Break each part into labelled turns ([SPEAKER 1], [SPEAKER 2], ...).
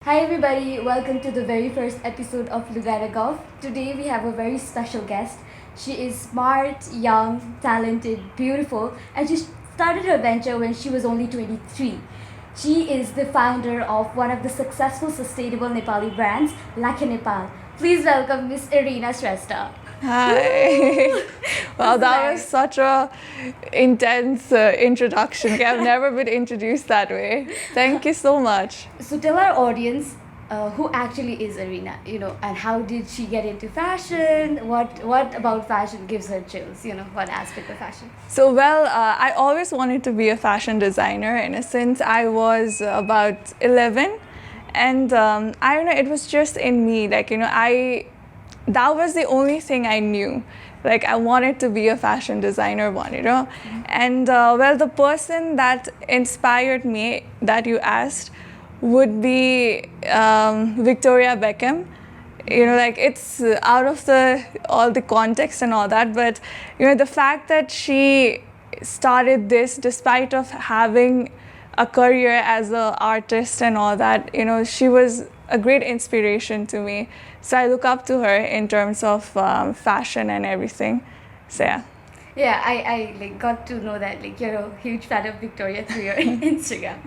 [SPEAKER 1] Hi everybody, welcome to the very first episode of Lugara Golf. Today we have a very special guest. She is smart, young, talented, beautiful, and she started her venture when she was only 23. She is the founder of one of the successful sustainable Nepali brands, Lakhe Nepal. Please welcome Miss Irina Shrestha.
[SPEAKER 2] Hi. Wow, that was such a intense introduction. Okay, I've never been introduced that way. Thank you so much.
[SPEAKER 1] So tell our audience who actually is Irina, and how did she get into fashion? What about fashion gives her chills? What aspect of fashion?
[SPEAKER 2] So, I always wanted to be a fashion designer, and since I was about 11, and I don't know, it was just in me. That was the only thing I knew. Like, I wanted to be a fashion designer one. And the person that inspired me that you asked would be Victoria Beckham. It's out of all the context and all that, but the fact that she started this despite of having a career as an artist and all that, she was a great inspiration to me. So I look up to her in terms of fashion and everything. So yeah.
[SPEAKER 1] Yeah, I got to know that you're a huge fan of Victoria through your Instagram.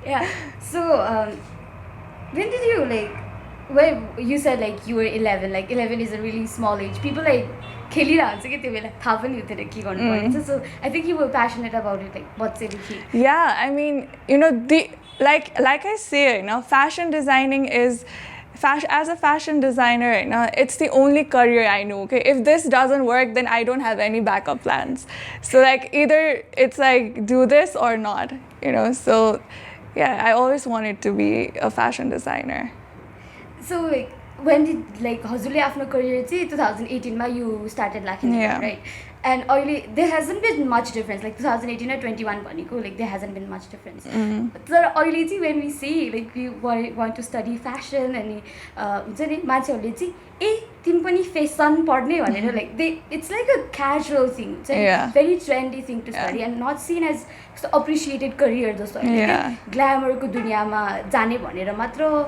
[SPEAKER 1] Yeah. So when did you when you said you were 11, 11 is a really small age. People खेलिरहन्छ कि त्यो बेला थाहा पनि हुँदैन के गर्नुपर्ने छ. So I think you were passionate about it बच्चैदेखि.
[SPEAKER 2] Yeah, I mean, like I say, fashion designing is as a fashion designer, it's the only career I know. Okay, if this doesn't work, then I don't have any backup plans. So either it's do this or not. So yeah, I always wanted to be a fashion designer.
[SPEAKER 1] So when did हजुरले आफ्नो career चाहिँ 2018 मा you started Lakhe Nepal,
[SPEAKER 2] Yeah.
[SPEAKER 1] right? And there hasn't been much difference 2018 or 21 भनेको there hasn't been much difference. तर अहिले चाहिँ when we see we want to study fashion अनि हुन्छ नि मान्छेहरूले चाहिँ तिमी पनि फेसन पढ्ने भनेर it's like a casual thing. It's a very trendy thing to study and not seen as appreciated career जस्तो होइन. Glamour को दुनियाँमा जाने भनेर मात्र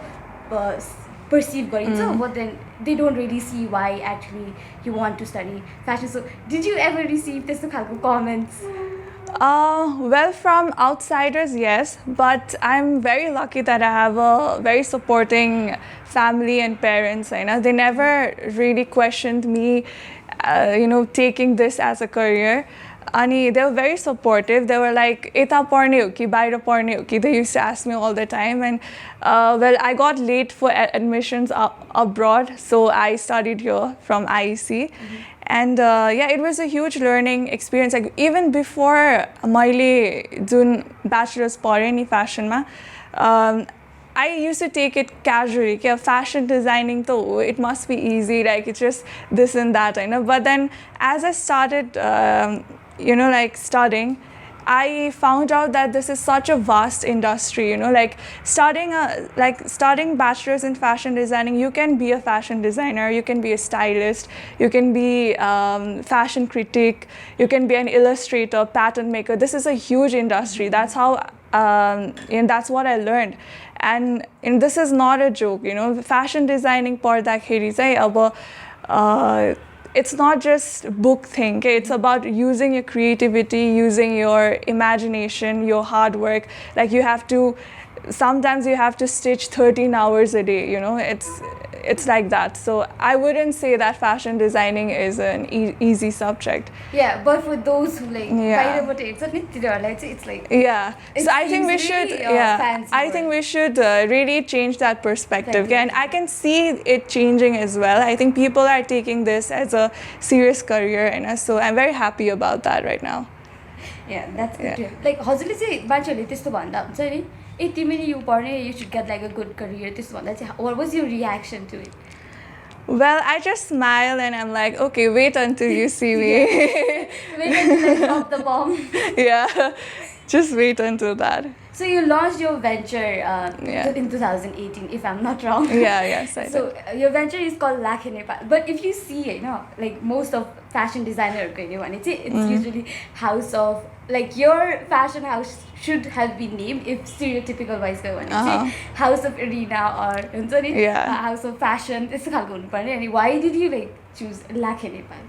[SPEAKER 1] perceive गरिन्छ, but then they don't really see why actually you want to study fashion. So did you ever receive त्यस्तो खालको comments?
[SPEAKER 2] From outsiders, yes, but I'm very lucky that I have a very supporting family and parents. They never really questioned me, taking this as a career. And they were very supportive. They were like, "Eta parne ho ki baira parne ho ki?" They used to ask me all the time. And I got late for admissions abroad, so I studied here from IEC. And it was a huge learning experience. Even before मैले जुन bachelor's पढेँ नि fashion मा, I used to take it casually. Fashion designing, it must be easy. It's just this and that. But then as I started, studying, I found out that this is such a vast industry. Studying bachelor's in fashion designing, you can be a fashion designer, you can be a stylist, you can be fashion critic, you can be an illustrator, pattern maker. This is a huge industry. That's how, and that's what I learned. And this is not a joke. Fashion designing पढ्दाखेरि चाहिँ अब it's not just book thing. It's about using your creativity, using your imagination, your hard work. Sometimes you have to stitch 13 hours a day. It's like that. So I wouldn't say that fashion designing is an easy subject.
[SPEAKER 1] Yeah, but for those who it's like
[SPEAKER 2] So I think we should we should really change that perspective. And I can see it changing as well. I think people are taking this as a serious career, and so I'm very happy about that right now.
[SPEAKER 1] Yeah, that's good. हजुरले चाहिँ मान्छेहरूले त्यस्तो भन्दा हुन्छ नि तिमीले यो पढ्ने, you should get a good career, त्यस्तो भन्दा चाहिँ what was your reaction to it?
[SPEAKER 2] Well, I just smile and I'm like, okay, wait until you see me.
[SPEAKER 1] Wait until I drop the bomb.
[SPEAKER 2] Yeah, just wait until that.
[SPEAKER 1] So you launched your venture
[SPEAKER 2] Yeah.
[SPEAKER 1] in 2018, if I'm not wrong.
[SPEAKER 2] Yes, I
[SPEAKER 1] So
[SPEAKER 2] did.
[SPEAKER 1] your venture is called Lakhe Nepal. But if you see, like most of fashion designer, it's usually house of, like your fashion house should have been named, if stereotypical wise go on, House of Arena or
[SPEAKER 2] Yeah.
[SPEAKER 1] House of Fashion. Why did you like choose Lakhe Nepal?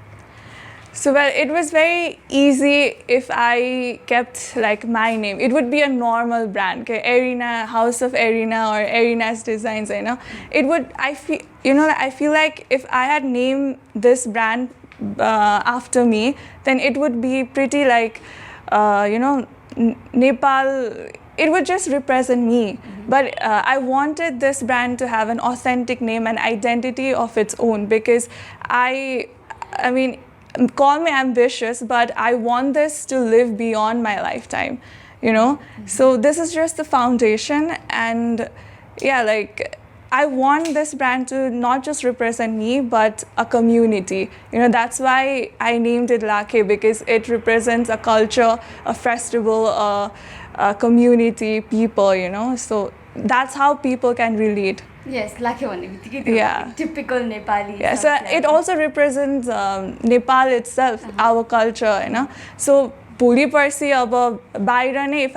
[SPEAKER 2] So well, it was very easy if I kept like my name. It would be a normal brand, okay? Arena, House of Arena, or Arena's Designs, It would, I feel like if I had named this brand after me, then it would be pretty like, Nepal. It would just represent me. But I wanted this brand to have an authentic name and identity of its own, because I mean, call me ambitious, but I want this to live beyond my lifetime, So this is just the foundation, and yeah, like I want this brand to not just represent me, but a community. That's why I named it Lakhe, because it represents a culture, a festival, a community, people, So that's how people can relate.
[SPEAKER 1] Yes, Lakhe भन्ने बित्तिकै
[SPEAKER 2] Yeah.
[SPEAKER 1] typical Nepali.
[SPEAKER 2] Yeah, so it also represents Nepal itself, our culture, So भोलि पर्सि अब बाहिर नै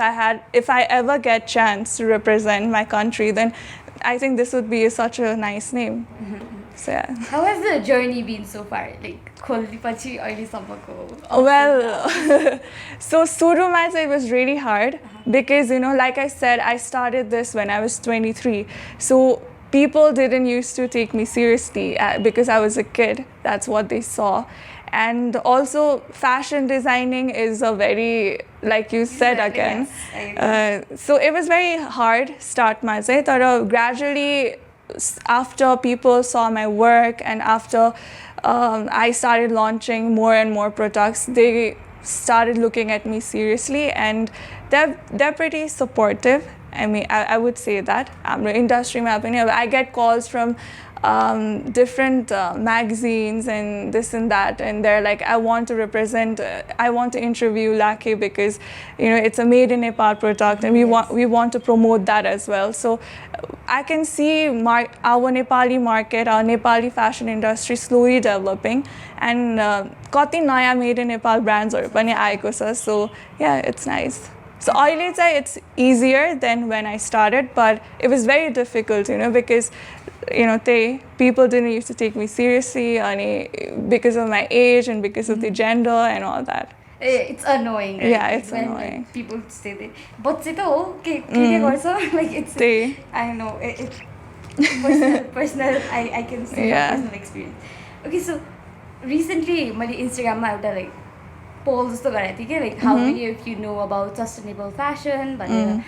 [SPEAKER 2] if I ever get chance to represent my country, then I think this would be such a nice name. So yeah.
[SPEAKER 1] How has the journey been so far? Like खोल्नेपछि अहिलेसम्मको.
[SPEAKER 2] Well, so सुरुमा चाहिँ it was really hard because like I said, I started this when I was 23. So people didn't used to take me seriously because I was a kid. That's what they saw. And also fashion designing is a very, like you said again.
[SPEAKER 1] Yes,
[SPEAKER 2] so it was very hard start ma चाहिँ, तर gradually after people saw my work and after I started launching more and more products, they started looking at me seriously, and they're pretty supportive. I mean, I would say that. Industry ma pani, I get calls from different magazines and this and that, and they're like, I want to represent, I want to interview Lakhe because it's a made in Nepal product, and we want to promote that as well. So I can see our Nepali market, our Nepali fashion industry slowly developing, and कति नयाँ made in Nepal brandsहरू पनि आएको छ. So yeah, it's nice. So अहिले चाहिँ it's easier than when I started, but it was very difficult, because people didn't used to take me seriously, because of my age and because of the gender and all that.
[SPEAKER 1] It's annoying, right?
[SPEAKER 2] Yeah, it's
[SPEAKER 1] when,
[SPEAKER 2] annoying.
[SPEAKER 1] Like, people say that, but it's like it's. I know it's personal. I can see from personal experience. Okay, so recently, my Instagram like polls जस्तो गरेको थिएँ कि, like how many of you know about sustainable fashion, भनेर.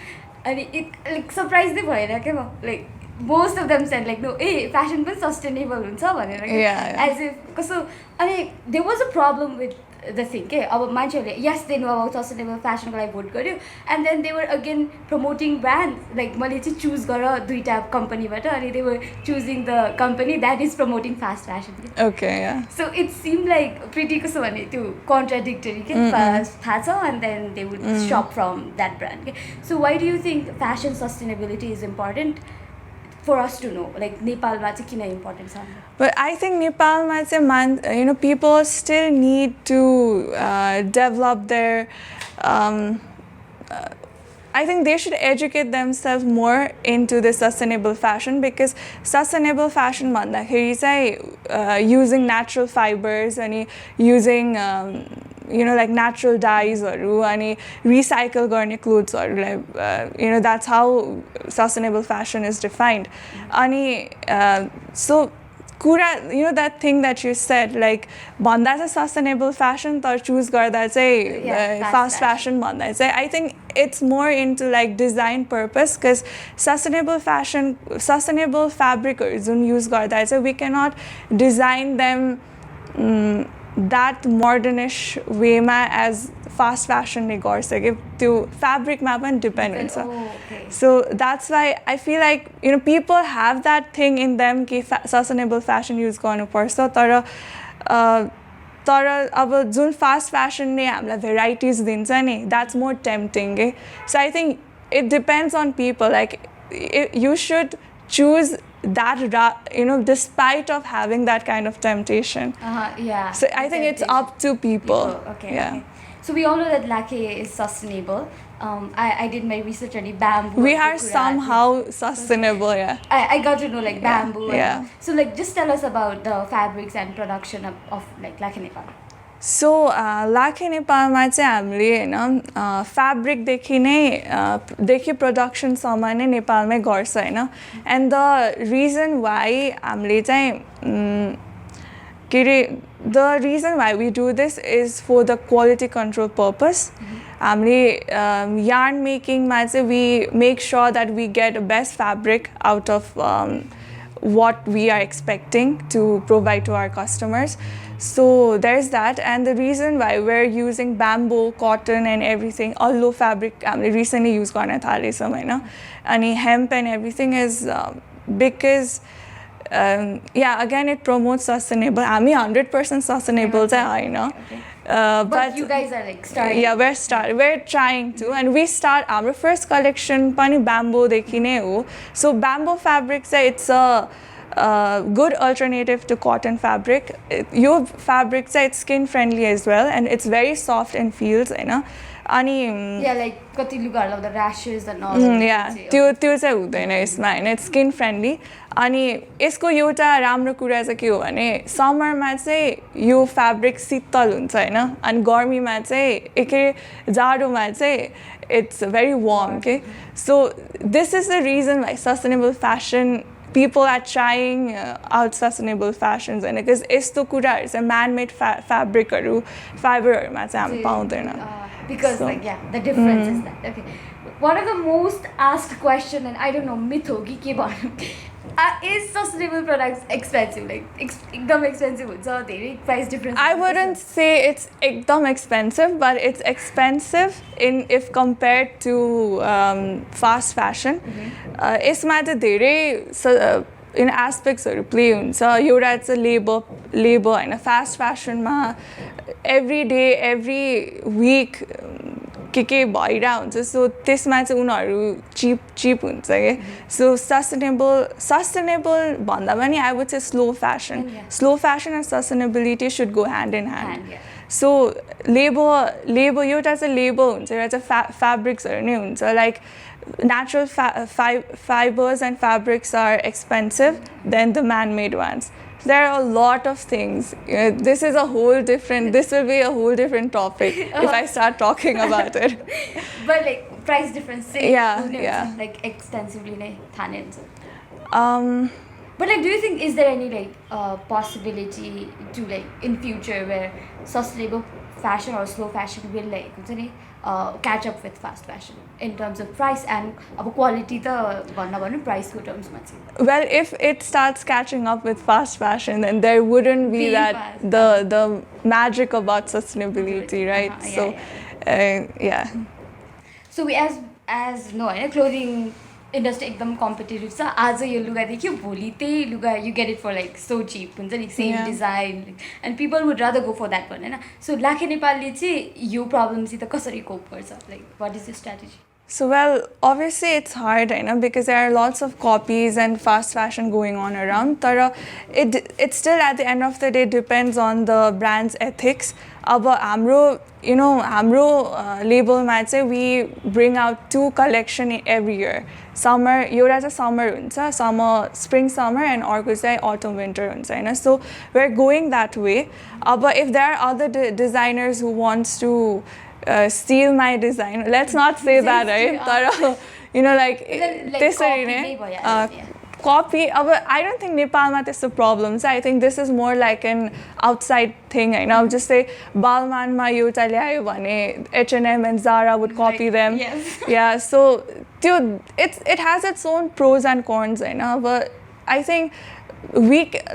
[SPEAKER 1] अनि it like surprised भएर क्या म, like most of them said like no, fashion पनि sustainable हुन्छ भनेर.
[SPEAKER 2] Yeah.
[SPEAKER 1] As if कस्तो, अनि there was a problem with the thing के, अब मान्छेहरूले yes they know about sustainable fashion को लागि vote गर्यो, and then they were again promoting brands, like मैले चाहिँ choose गरेर दुईटा companyबाट, अनि they were choosing the company that is promoting fast fashion.
[SPEAKER 2] Okay, yeah.
[SPEAKER 1] So it seemed like pretty कस्तो भने त्यो contradictory के, first थाहा छ, and then they would shop from that brand के. So why do you think fashion sustainability is important for us to know? Like Nepalमा चाहिँ किन important छ?
[SPEAKER 2] But I think Nepalमा चाहिँ people still need to develop their I think they should educate themselves more into the sustainable fashion, because sustainable fashion भन्दाखेरि चाहिँ using natural fibers and using like natural dyesहरू अनि recycle गर्ने clothesहरूलाई, that's how sustainable fashion is defined. अनि so कुरा, that thing that you said, like भन्दा चाहिँ sustainable fashion तर choose गर्दा चाहिँ fast fashion भन्दा चाहिँ, I think it's more into like design purpose, because sustainable fabricहरू Jun use गर्दा चाहिँ we cannot design them that modernish way ma as fast fashion ले गर्छ कि त्यो fabric मा पनि depend हुन्छ. So that's why I feel like people have that thing in them कि sustainable fashion use गर्नुपर्छ, तर अब जुन fast fashion ले हामीलाई varieties दिन्छ नि, that's more tempting के. So I think it depends on people. Like you should choose that, despite of having that kind of temptation.
[SPEAKER 1] Yeah.
[SPEAKER 2] So I think it's up to people.
[SPEAKER 1] Okay.
[SPEAKER 2] Yeah.
[SPEAKER 1] Okay. So we all know that Lake is sustainable. I did my research on bamboo.
[SPEAKER 2] We are somehow sustainable, yeah.
[SPEAKER 1] I got to know like bamboo.
[SPEAKER 2] Yeah.
[SPEAKER 1] So like just tell us about the fabrics and production of like Lake Nepal.
[SPEAKER 2] सो लाखे नेपालमा चाहिँ हामीले होइन फ्याब्रिकदेखि प्रडक्सनसम्म नै नेपालमै गर्छ होइन and the reason वाइ हामीले चाहिँ के अरे the reason why we do this is for the quality control purpose हामीले यार्न मेकिङमा चाहिँ we make sure that we get best fabric out of what we are expecting to provide to our customers. So there's that, and the reason why we're using bamboo, cotton and everything, all low fabric recently used garna thalechhau haina, ani hemp and everything is because again it promotes sustainable. हामी 100% sustainable चाहिँ haina.
[SPEAKER 1] But you guys are like starting.
[SPEAKER 2] Yeah, we're trying to, and we start our first collection pani bamboo dekhi नै हो. So bamboo fabric चाहिँ it's a good alternative to cotton fabric. Your fabric चाहिँ it's skin friendly as well, and it's very soft and feels हैन. अनि
[SPEAKER 1] like कति लुगाहरु लाउँदा rashes and all.
[SPEAKER 2] त्यो चाहिँ हुँदैन यसमा हैन, it's skin friendly. अनि यसको एउटा राम्रो कुरा चाहिँ के हो भने समरमा चाहिँ यो फ्याब्रिक शीतल हुन्छ हैन, अनि गर्मीमा चाहिँ एकै जाडोमा चाहिँ it's very warm, okay? So this is the reason why sustainable fashion people are trying out sustainable fashions, and because यस्तो कुराहरु चाहिँ man-made fabricहरु fiberहरुमा चाहिँ हामी पाउँदैन.
[SPEAKER 1] Because the difference is that. Okay. One of the most asked question, and I don't know, myth hogi ke bhanau, is sustainable products expensive? Like ekdam expensive huncha, धेरै price difference.
[SPEAKER 2] I wouldn't say it's ekdam expensive, but it's expensive if compared to fast fashion. यसमा चाहिँ धेरै in aspectsहरु play हुन्छ. एउटा चाहिँ labor हैन, fast fashionमा every day every week के भइरा हुन्छ, सो त्यसमा चाहिँ उनीहरु cheap हुन्छ के. So sustainable भन्दा पनि I would say slow fashion and sustainability should go hand in hand. So labor एउटा चाहिँ labor हुन्छ, एउटा चाहिँ fabricsहरु नै हुन्छ. Like natural fibers and fabrics are expensive than the man-made ones. There are a lot of things. This will be a whole different topic if I start talking about it.
[SPEAKER 1] But like price difference, like extensively but like, do you think is there any like possibility to like in future where sustainable fashion or slow fashion will like catch up with fast fashion in terms of price and quality price terms?
[SPEAKER 2] Well, if it starts catching up with fast fashion, then there wouldn't be the magic about sustainability, right?
[SPEAKER 1] So we as no clothing industry एकदम competitive छ. आज यो लुगा देख्यो, भोलि त्यही लुगा you get it for like so cheap हुन्छ नि, same design, and people would rather go for that one Hahn. So लाखे नेपालले चाहिँ यो problem सित कसरी cope गर्छ? Like what is your strategy?
[SPEAKER 2] So well, obviously it's hard, because there are lots of copies and fast fashion going on around. But it still at the end of the day depends on the brand's ethics. अब हाम्रो label मा चाहिँ we bring out 2 collection every year. Summer, एउटा चाहिँ summer हुन्छ, spring summer, and अर्को चाहिँ autumn winter हुन्छ हैन. So we're going that way. But if there are other designers who wants to steal my design, let's not say that, right? Like त्यसरी नै copy. I don't think Nepalma is the problem. So I think this is more like an outside thing. I know, just say Balmainma euta ल्यायो भने H&M and Zara would copy them.
[SPEAKER 1] Yes.
[SPEAKER 2] Yeah. So it has its own pros and cons. I know, but I think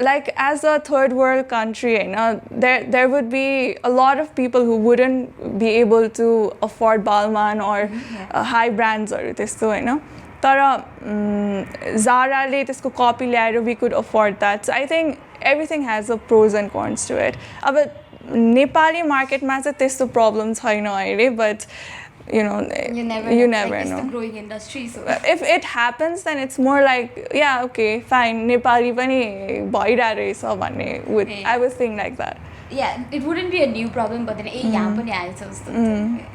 [SPEAKER 2] like as a third world country, there would be a lot of people who wouldn't be able to afford Balmain or high brands or त्यस्तो, तर Zara-ले त्यसको copy ल्याएर we could afford that. So I think everything has a pros and cons to it. अब नेपाली मार्केटमा चाहिँ त्यस्तो problem छैन अहिले, but you know,
[SPEAKER 1] You never
[SPEAKER 2] you
[SPEAKER 1] know.
[SPEAKER 2] never
[SPEAKER 1] Like, it's
[SPEAKER 2] know.
[SPEAKER 1] the growing industry, so
[SPEAKER 2] If it happens, then it's more like, yeah, okay, fine, Nepali pani bhaira रहेछ भन्ने would
[SPEAKER 1] Yeah.
[SPEAKER 2] I would think like that.
[SPEAKER 1] yeah, it wouldn't be a new problem, but then यहाँ पनि आएछ जस्तो हुन्छ.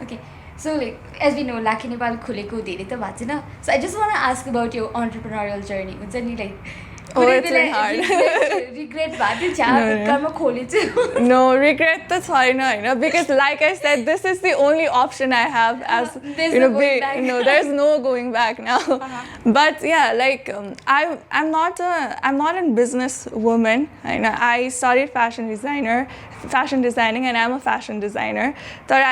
[SPEAKER 1] Okay, so like as we know, Lucky Nepal खुलेको धेरै त भएको छैन. So I just want to ask about your entrepreneurial journey. हुन्छ नि like
[SPEAKER 2] Oh, it's been hard.
[SPEAKER 1] regret भएको थियो घरमा खोलेछु.
[SPEAKER 2] No, regret the छैन, because like I said, this is the only option I have as
[SPEAKER 1] There's
[SPEAKER 2] you know,
[SPEAKER 1] no going back.
[SPEAKER 2] no, there's no going back now. But yeah, like I'm not a business woman. I studied fashion designing, and I'm a fashion designer. But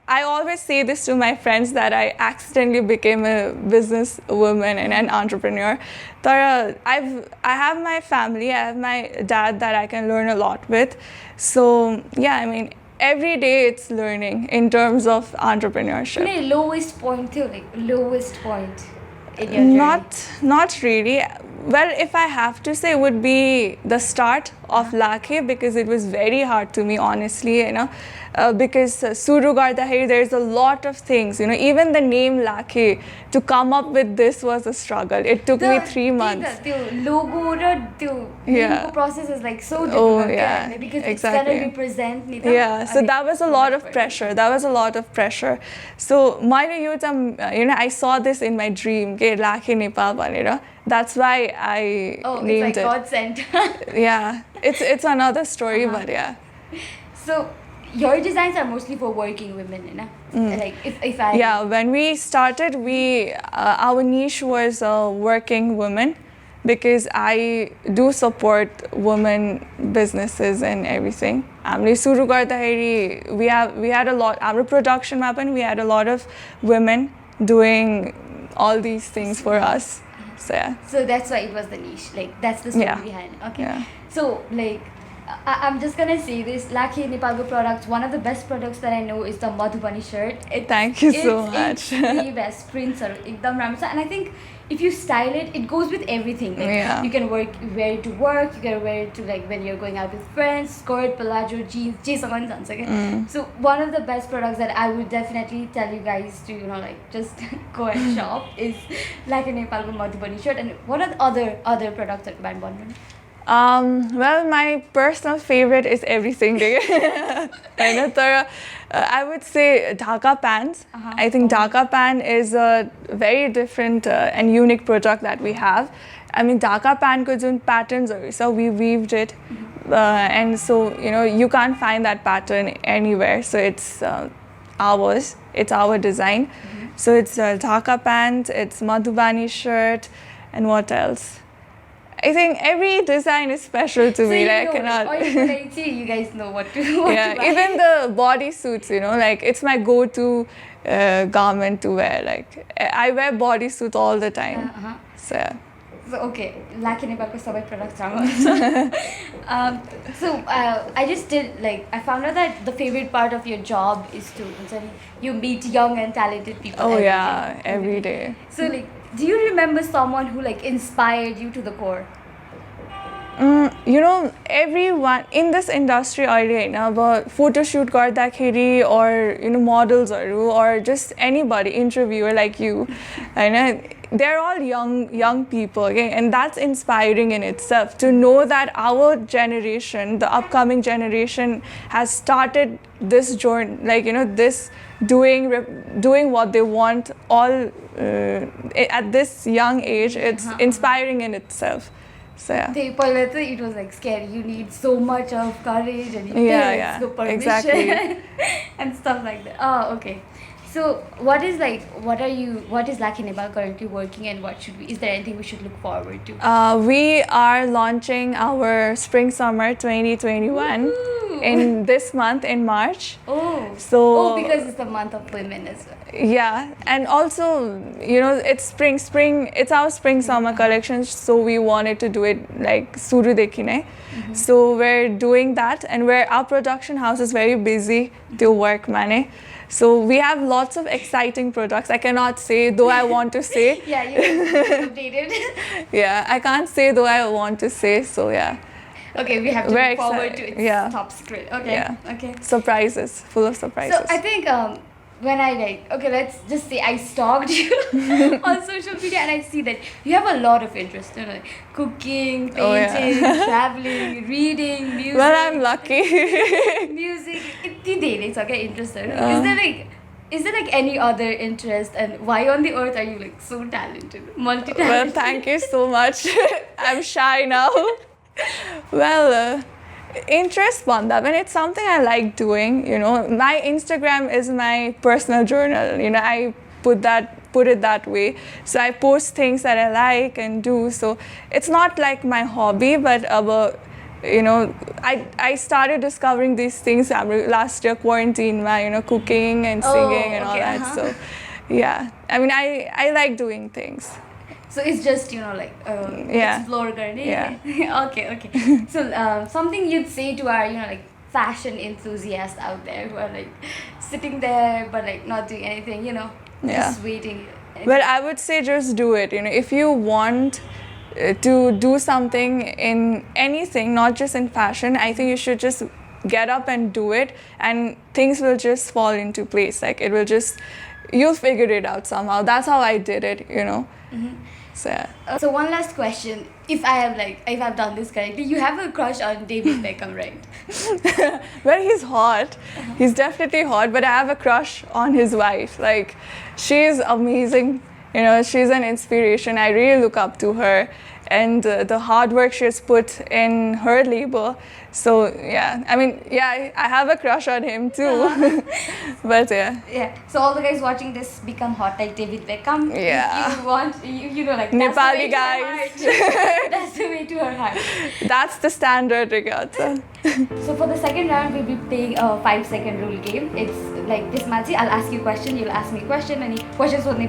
[SPEAKER 2] I always say this to my friends that I accidentally became a business woman and an entrepreneur. But I have my family, I have my dad that I can learn a lot with. So yeah, I mean, every day it's learning in terms of entrepreneurship.
[SPEAKER 1] कुनै lowest point थियो, like lowest point in your journey?
[SPEAKER 2] Not really. Well, if I have to say, it would be the start of Lakhe, because it was very hard to me, honestly, because Suru Gardahere, there's a lot of things, even the name Lakhe, to come up with this was a struggle. It took me 3 months.
[SPEAKER 1] The logo र त्यो
[SPEAKER 2] Yeah.
[SPEAKER 1] naming process is like so difficult.
[SPEAKER 2] yeah,
[SPEAKER 1] because
[SPEAKER 2] exactly.
[SPEAKER 1] it's gonna represent नि त.
[SPEAKER 2] Yeah, so that was a lot of pressure. So I saw this in my dream, ke Lakhe Nepal bhanera. That's why I named
[SPEAKER 1] it's like
[SPEAKER 2] it.
[SPEAKER 1] God sent.
[SPEAKER 2] Yeah, it's another story, but yeah.
[SPEAKER 1] So your designs are mostly for working women, Like if I
[SPEAKER 2] Yeah, when we started, our niche was working women, because I do support women businesses and everything. हामीले सुरु गर्दाखेरि we had a lot. Our production we had a lot of women doing all these things for us. So yeah.
[SPEAKER 1] So that's why it was the niche. Like that's the story
[SPEAKER 2] Yeah.
[SPEAKER 1] behind it. Okay.
[SPEAKER 2] Yeah.
[SPEAKER 1] So like I'm just gonna say this, Lakhe Nepalko products, one of the best products that I know is the Madhubani shirt.
[SPEAKER 2] Thank you so much.
[SPEAKER 1] It's the best prints are ekdam ramro cha. And I think if you style it, it goes with everything. Like
[SPEAKER 2] Yeah.
[SPEAKER 1] you can wear it to work, you can wear it to like when you're going out with friends, skirt, palazzo, jeans, So one of the best products that I would definitely tell you guys to, like just go and shop is Lakhe Nepalko Madhubani shirt. And what are the other products that you buy?
[SPEAKER 2] Well, my personal favorite is everything. I would say Dhaka pants. I think Dhaka pan is a very different and unique product that we have. I mean, Dhaka pan ko jun patterns are, so we weaved it, and so you can't find that pattern anywhere. So it's ours. It's our design. So it's Dhaka pants. It's Madhubani shirt, and what else? I think every design is special to me. Like, I cannot.
[SPEAKER 1] You guys know what to
[SPEAKER 2] Yeah,
[SPEAKER 1] buy.
[SPEAKER 2] even the bodysuits, like it's my go-to garment to wear. Like, I wear bodysuit all the time. So yeah.
[SPEAKER 1] So okay, Lakhe Nepalko sabai products are. So I just did I found out that the favorite part of your job is to you meet young and talented people.
[SPEAKER 2] Oh yeah, every day.
[SPEAKER 1] So do you remember someone who inspired you to the core?
[SPEAKER 2] Everyone in this industry already, about photo shoot gardakheri or models or just anybody, interviewer like you, they're all young people, okay? And that's inspiring in itself to know that our generation, the upcoming generation, has started this journey, this doing what they want all at this young age. It's inspiring in itself. So yeah.
[SPEAKER 1] It was scary. You need so much of courage and permission
[SPEAKER 2] exactly.
[SPEAKER 1] and stuff like that. Oh, okay. So what is Lakhe Nepal currently working, and is there anything we should look forward to?
[SPEAKER 2] We are launching our Spring Summer 2021 in this month in March.
[SPEAKER 1] Because it's the month of women as well.
[SPEAKER 2] Yeah, and also it's spring. It's our Spring Summer collection, so we wanted to do it like Suru Dekhine. So we're doing that, and our production house is very busy to work mane. So we have lots of exciting products. I cannot say, though I want to say.
[SPEAKER 1] Yeah, you updated.
[SPEAKER 2] Yeah, I can't say, though I want to say. So yeah.
[SPEAKER 1] Okay, we have to look forward to its top secret. Okay.
[SPEAKER 2] Yeah.
[SPEAKER 1] Okay.
[SPEAKER 2] Surprises, full of surprises.
[SPEAKER 1] So I think when I like, okay, let's just say I stalked you on social media and I see that you have a lot of interest in like cooking, painting,
[SPEAKER 2] Oh, yeah.
[SPEAKER 1] traveling, reading, music.
[SPEAKER 2] Well, I'm lucky.
[SPEAKER 1] Music, it's okay, interested. Is there like any other interest, and why on the earth are you like so talented, multi-talented?
[SPEAKER 2] Well, thank you so much. I'm shy now. Well, interest banda, when it's something I like doing, you know, my Instagram is my personal journal. You know, I put it that way. So I post things that I like and do. So it's not like my hobby, but you know, I started discovering these things last year, quarantine, you know, cooking and singing and all that.
[SPEAKER 1] Uh-huh.
[SPEAKER 2] So, yeah, I mean, I like doing things.
[SPEAKER 1] So it's just, you know, like
[SPEAKER 2] Yeah.
[SPEAKER 1] explore karne.
[SPEAKER 2] Yeah.
[SPEAKER 1] Okay. So something you'd say to our, you know, like fashion enthusiasts out there who are like sitting there but like not doing anything, you know,
[SPEAKER 2] Yeah.
[SPEAKER 1] just waiting.
[SPEAKER 2] Well, I would say just do it. You know, if you want to do something in anything, not just in fashion, I think you should just get up and do it, and things will just fall into place. Like you'll figure it out somehow. That's how I did it, you know. So yeah.
[SPEAKER 1] So one last question: if I've done this correctly, you have a crush on David Beckham, right?
[SPEAKER 2] Well, he's hot. He's definitely hot, but I have a crush on his wife. Like, she's amazing. You know, she's an inspiration. I really look up to her, and the hard work she has put in her label. So yeah, I mean, yeah, I have a crush on him too. But yeah.
[SPEAKER 1] Yeah. So all the guys watching this become hot like David Beckham.
[SPEAKER 2] Yeah.
[SPEAKER 1] If you want, you know, like
[SPEAKER 2] Nepali
[SPEAKER 1] that's the way to her
[SPEAKER 2] guys.
[SPEAKER 1] heart. That's the way to her heart.
[SPEAKER 2] That's the standard, Rigata.
[SPEAKER 1] So for the second round, we'll be playing a 5-second rule game. It's like this, Mansi. I'll ask you a question, you'll ask me a question. Any questions will be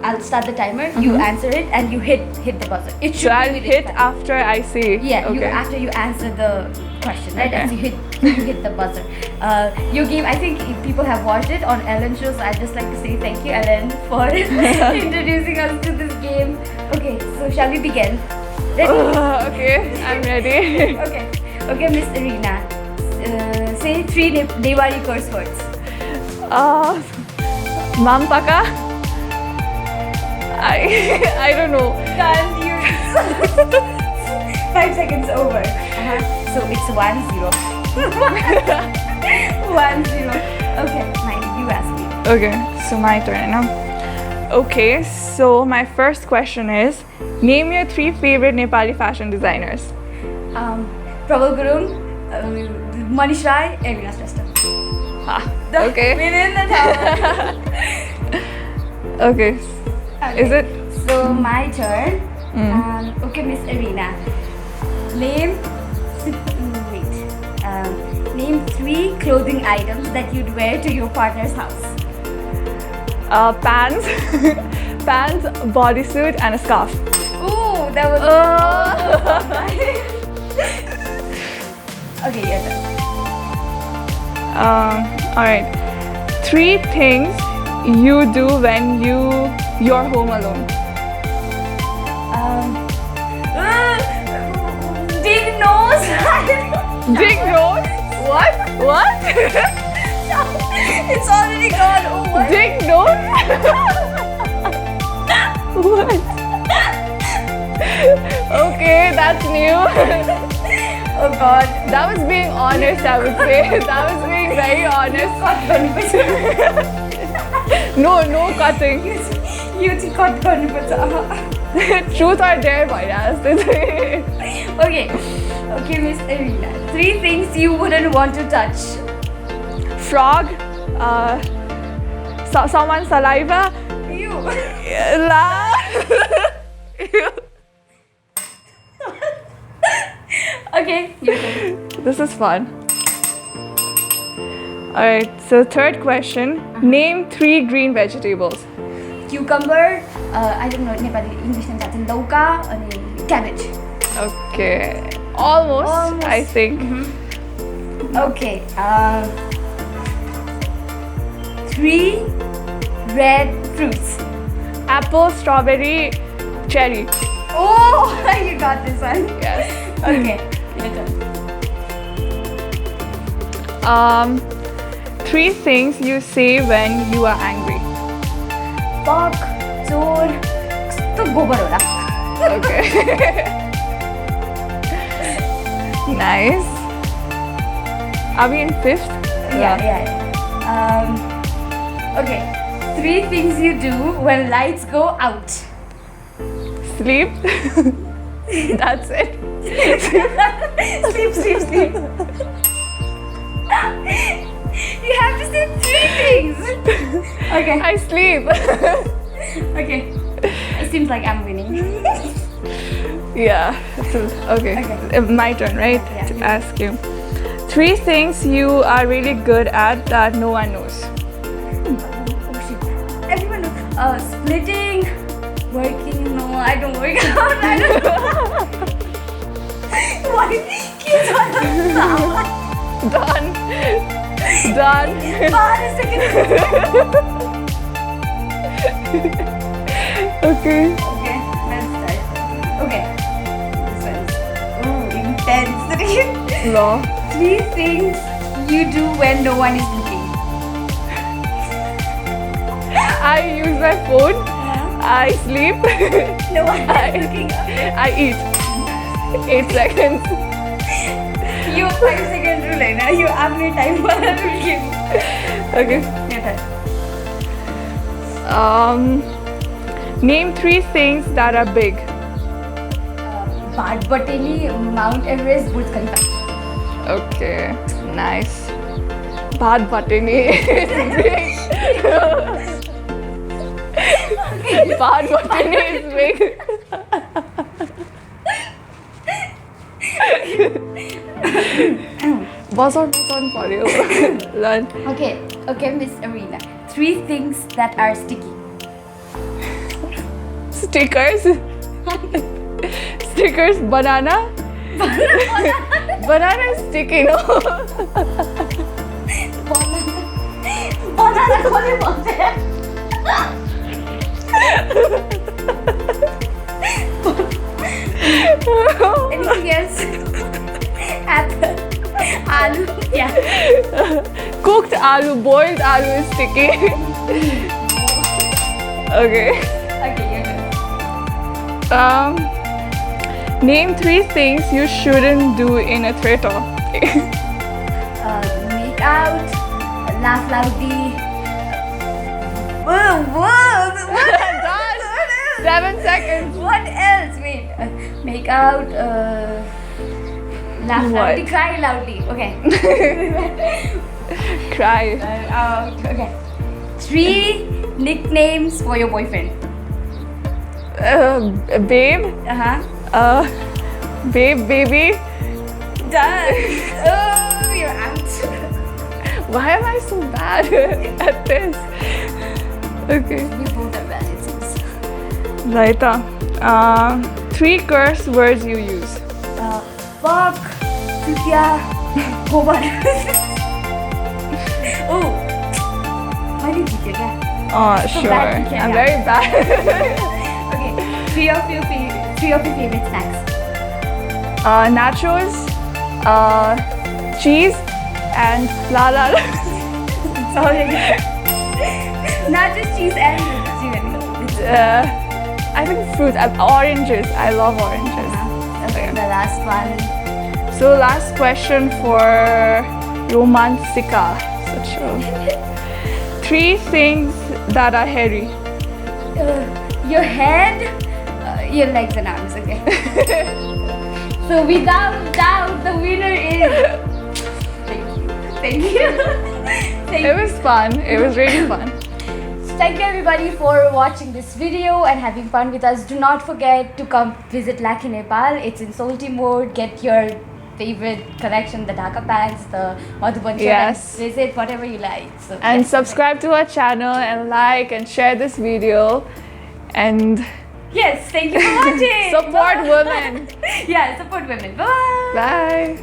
[SPEAKER 1] I'll start the timer. You answer it, and you hit the buzzer. It should
[SPEAKER 2] So I'll
[SPEAKER 1] be
[SPEAKER 2] hit after I see.
[SPEAKER 1] Yeah,
[SPEAKER 2] Okay.
[SPEAKER 1] after you answer the question, right?
[SPEAKER 2] Okay.
[SPEAKER 1] And you hit the buzzer. Your game, I think if people have watched it on Ellen show, so I'd just like to say thank you, Ellen, for introducing us to this game. Okay, so shall we begin? Ready?
[SPEAKER 2] Okay, I'm ready.
[SPEAKER 1] Okay, Miss Arena. Say 3 Diwali curse words.
[SPEAKER 2] Mampaka? I don't know.
[SPEAKER 1] Can't you? 5 seconds over. So it's 1-0. 1-0. Okay, fine. You ask me.
[SPEAKER 2] Okay, so my turn now. Okay, so my first question is, name your 3 favorite Nepali fashion designers.
[SPEAKER 1] Prabal Gurung, Manish Rai, Elina Shrestha.
[SPEAKER 2] Okay.
[SPEAKER 1] Within the tower.
[SPEAKER 2] Okay. Is it?
[SPEAKER 1] So my turn. Okay, Miss Arena. Name 3 clothing items that you'd wear to your partner's house.
[SPEAKER 2] Pants, bodysuit, and a scarf.
[SPEAKER 1] Ooh, that was. Okay, your turn.
[SPEAKER 2] Alright. 3 things you do when you're home alone.
[SPEAKER 1] Dig nose.
[SPEAKER 2] Dig nose? What?
[SPEAKER 1] It's already gone. Oh, what?
[SPEAKER 2] Dig nose? What? Okay, that's new.
[SPEAKER 1] Oh God.
[SPEAKER 2] That was being honest, I would say. That was being very honest. No cutting.
[SPEAKER 1] You think cut
[SPEAKER 2] Truth or dare, bhayas.
[SPEAKER 1] Okay, Miss Arena. 3 things you wouldn't want to touch.
[SPEAKER 2] Frog, someone's saliva.
[SPEAKER 1] You.
[SPEAKER 2] La.
[SPEAKER 1] Okay, your turn.
[SPEAKER 2] This is fun. Alright, so third question. Name 3 green vegetables.
[SPEAKER 1] Cucumber, I don't know Nepali English name that's lauka and cabbage.
[SPEAKER 2] Okay, almost. I think.
[SPEAKER 1] Okay, 3 red fruits.
[SPEAKER 2] Apple, strawberry, cherry.
[SPEAKER 1] Oh, you got this one.
[SPEAKER 2] Yes.
[SPEAKER 1] Okay, your turn.
[SPEAKER 2] 3 things you say when you are angry.
[SPEAKER 1] Fuck, chor, कस्तो गोबर होला.
[SPEAKER 2] Okay. Nice. Are we in 5th?
[SPEAKER 1] Yeah. Okay. 3 things you do when lights go out.
[SPEAKER 2] Sleep. That's it.
[SPEAKER 1] Sleep. You have to say 3 things. Okay.
[SPEAKER 2] I sleep.
[SPEAKER 1] Okay. It seems like I'm winning.
[SPEAKER 2] Yeah. Okay. My turn, right?
[SPEAKER 1] Yeah.
[SPEAKER 2] To ask you. 3 things you are really good at that no one knows.
[SPEAKER 1] Oh shit. Everyone knows. Splitting, working. No, I don't work out. I don't know. Why? Keep on.
[SPEAKER 2] Done.
[SPEAKER 1] 5 seconds.
[SPEAKER 2] Okay.
[SPEAKER 1] Okay, let's start. Okay. This one's intense.
[SPEAKER 2] Law.
[SPEAKER 1] 3 things you do when no one is looking.
[SPEAKER 2] I use my phone. I sleep.
[SPEAKER 1] No one is looking.
[SPEAKER 2] I eat. 8 seconds.
[SPEAKER 1] You 5 second rule है ना? You अपने time पर rule give.
[SPEAKER 2] Okay.
[SPEAKER 1] Your turn.
[SPEAKER 2] Name 3 things that are big.
[SPEAKER 1] Bhatbhateni, Mount Everest, Burj Khalifa.
[SPEAKER 2] Okay. Nice. Bhatbhateni is big. Bhatbhateni is big. Buzz on for you. Learn.
[SPEAKER 1] Okay, Miss Arena. 3 things that are sticky.
[SPEAKER 2] Stickers. Stickers. Banana. Banana is sticky, no?
[SPEAKER 1] Banana खोले बोलते हैं. Anything else? Apple. Aloo. Yeah.
[SPEAKER 2] Cooked aloo, boiled aloo is sticky. Okay.
[SPEAKER 1] Okay, your turn.
[SPEAKER 2] Name 3 things you shouldn't do in a theater.
[SPEAKER 1] Make out, laugh loudly. Whoa!
[SPEAKER 2] Done. 7 seconds.
[SPEAKER 1] What else? Wait. Make out, laugh
[SPEAKER 2] What?
[SPEAKER 1] loudly, cry loudly. Okay.
[SPEAKER 2] Cry.
[SPEAKER 1] Okay. 3 nicknames for your boyfriend.
[SPEAKER 2] Babe. Babe, baby.
[SPEAKER 1] Done. Oh, you're out.
[SPEAKER 2] Why am I so bad at this? Okay.
[SPEAKER 1] We both are bad, it seems.
[SPEAKER 2] Right. 3 curse words you use.
[SPEAKER 1] Fuck, Chutya, Gobar. Oh, why did you get that?
[SPEAKER 2] Oh,
[SPEAKER 1] So
[SPEAKER 2] sure.
[SPEAKER 1] bad, Chutya,
[SPEAKER 2] I'm
[SPEAKER 1] yeah.
[SPEAKER 2] very bad.
[SPEAKER 1] Okay, 3 of your favorite snacks.
[SPEAKER 2] Nachos, cheese, and la la.
[SPEAKER 1] Sorry. Not just cheese and chicken.
[SPEAKER 2] I think fruits. Oranges. I love oranges.
[SPEAKER 1] Okay, the last one.
[SPEAKER 2] So last question for Romantica. Such a 3 things that are hairy.
[SPEAKER 1] Your head, your legs and arms. Okay. So without doubt, the winner is. Thank you.
[SPEAKER 2] It was fun. It was really fun.
[SPEAKER 1] Thank you everybody for watching this video and having fun with us. Do not forget to come visit Lucky Nepal. It's in Salty Mode. Get your favorite collection, the Dhaka pants, the Madhuban shirt,
[SPEAKER 2] Yes.
[SPEAKER 1] and visit whatever you like. So,
[SPEAKER 2] And
[SPEAKER 1] yes.
[SPEAKER 2] subscribe to our channel and like and share this video. And
[SPEAKER 1] Yes, thank you for watching.
[SPEAKER 2] support
[SPEAKER 1] Bye.
[SPEAKER 2] women.
[SPEAKER 1] Yeah, support women. Bye.
[SPEAKER 2] Bye.